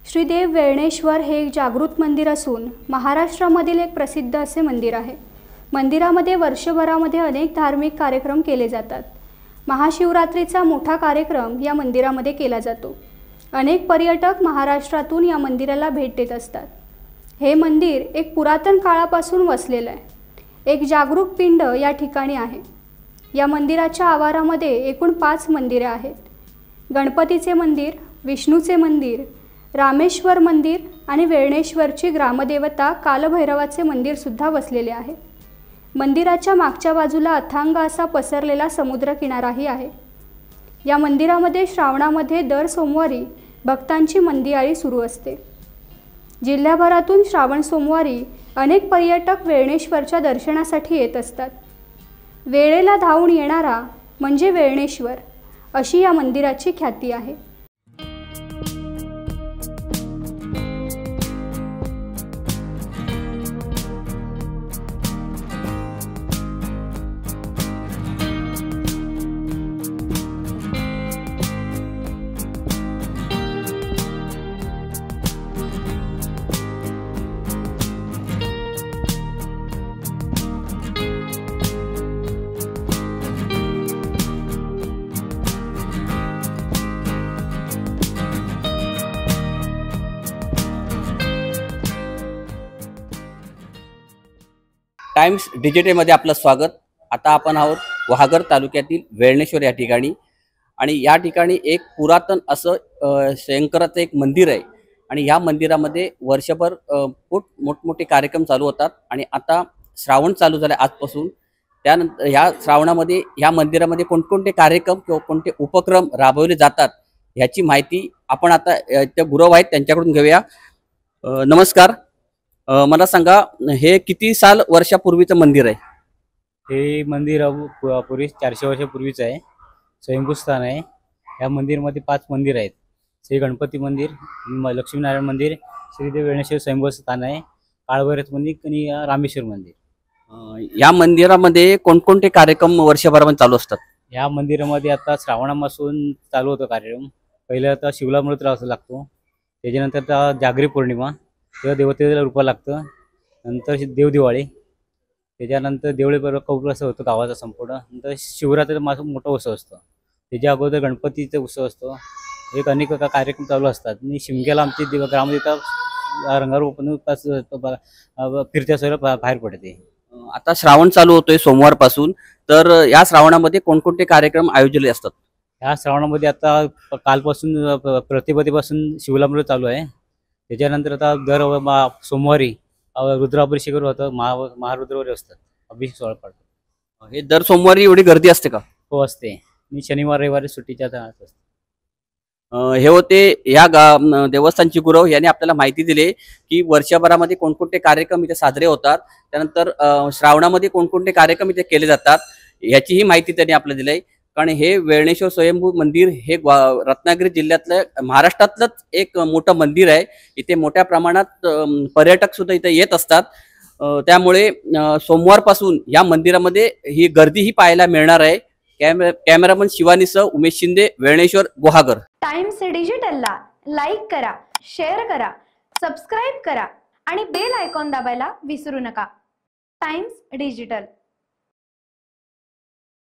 श्री देव वेळणेश्वर हे एक जागृत मंदिर असून महाराष्ट्रामधील एक प्रसिद्ध असे मंदिर आहे। मंदिरामध्ये वर्षभरामध्ये अनेक धार्मिक कार्यक्रम केले जातात। महाशिवरात्रीचा मोठा कार्यक्रम या मंदिरामध्ये केला जातो। अनेक पर्यटक महाराष्ट्रातून या मंदिराला भेट देत असतात। हे मंदिर एक पुरातन काळापासून वसलेले आहे। एक जागरूक पिंड या ठिकाणी आहे। या मंदिराच्या आवारामध्ये एकूण 5 मंदिरे आहेत। गणपतीचे मंदिर, विष्णूचे मंदिर, रामेश्वर मंदिर आणि वेळणेश्वरची ग्रामदेवता कालभैरवाचे मंदिर सुद्धा वसलेले आहे। मंदिराच्या मागच्या बाजूला अथांग असा पसरलेला समुद्र किनाराही आहे। या मंदिरामध्ये श्रावणामध्ये दर सोमवारी भक्तांची मंदिआळी सुरू असते। जिल्ह्याभरातून श्रावण सोमवारी अनेक पर्यटक वेळणेश्वरच्या दर्शनासाठी येत असतात। वेळेला धावून येणारा म्हणजे वेळणेश्वर अशी या मंदिराची ख्याती आहे। टाइम्स डिजिटलमध्ये आपलं स्वागत। आता आपण आहोत वहागर तालुक्यातील वेळणेश्वर या ठिकाणी आणि या ठिकाणी एक पुरातन असं शंकराचं एक मंदिर आहे आणि या मंदिरामध्ये वर्षभर मोठमोठे कार्यक्रम चालू होतात आणि आता श्रावण चालू झाले आजपासून। त्यानंतर ह्या श्रावणामध्ये ह्या मंदिरामध्ये कोणकोणते कार्यक्रम किंवा कोणते उपक्रम राबवले जातात ह्याची माहिती आपण आता त्या गुरव आहेत त्यांच्याकडून घेऊया। नमस्कार, मला सांगा हे किती वर्षापूर्वीचं मंदिर आहे? हे मंदिर पूर्वी 400 वर्षापूर्वीचं आहे। स्वयंभूस्थान आहे। या मंदिरमध्ये 5 मंदिर आहेत। श्री गणपती मंदिर, लक्ष्मीनारायण मंदिर, श्रीदेव वेळणेश्वर स्वयंभूस्थान आहे, काळभैरव मंदिर आणि रामेश्वर मंदिर। या मंदिरामध्ये कोणकोणते कार्यक्रम वर्षभरामध्ये चालू असतात? या मंदिरामध्ये आता श्रावणापासून चालू होतो कार्यक्रम। पहिलं आता शिवलामृत लागतो, त्याच्यानंतर आता जागरी पौर्णिमा, तेव्हा देवतेला रूप लागतं, नंतर देवदिवाळी, त्याच्यानंतर देवळे कौल असं होतं गावाचा संपूर्ण, नंतर शिवरात्रीचा मोठा उत्सव असतो, त्याच्या अगोदर गणपतीचा उत्सव असतो। एक अनेक कार्यक्रम चालू असतात आणि शिमग्याला आमची ग्रामदेवता रंगारूपाने फिरत्या सर बाहेर पडते। आता श्रावण चालू होतोय सोमवारपासून, तर या श्रावणामध्ये कोणकोणते कार्यक्रम आयोजले असतात? या श्रावणामध्ये आता कालपासून प्रतिपदेपासून शिवलामृत चालू आहे। त्याच्यानंतर आता दर सोमवारी रुद्राभिषेक होतं, महारुद्रावर असतात, अभिषेक सोहळा पडतो। हे दर सोमवारी एवढी गर्दी असते का? हो असते। मी शनिवार रविवारी सुट्टीच्या असते। हे होते या देवस्थानची गुरव यांनी आपल्याला माहिती दिली की वर्षभरामध्ये कोणकोणते कार्यक्रम इथे साजरे होतात, त्यानंतर श्रावणामध्ये कोणकोणते कार्यक्रम इथे केले जातात याचीही माहिती त्यांनी आपल्याला दिली। कारण हे वेळणेश्वर स्वयंभू मंदिर हे रत्नागिरी जिल्ह्यातलं महाराष्ट्रातलंच एक मोठं मंदिर आहे। इथे मोठ्या प्रमाणात पर्यटक सुद्धा इथे येत असतात, त्यामुळे सोमवारपासून या मंदिरामध्ये ही गर्दीही पाहायला मिळणार आहे। कॅमेरामन शिवानीसह उमेश शिंदे, वेळणेश्वर, वहागर। टाइम्स डिजिटलला लाईक करा, शेअर करा, सबस्क्राईब करा आणि बेल आयकॉन दाबायला विसरू नका। Times digital.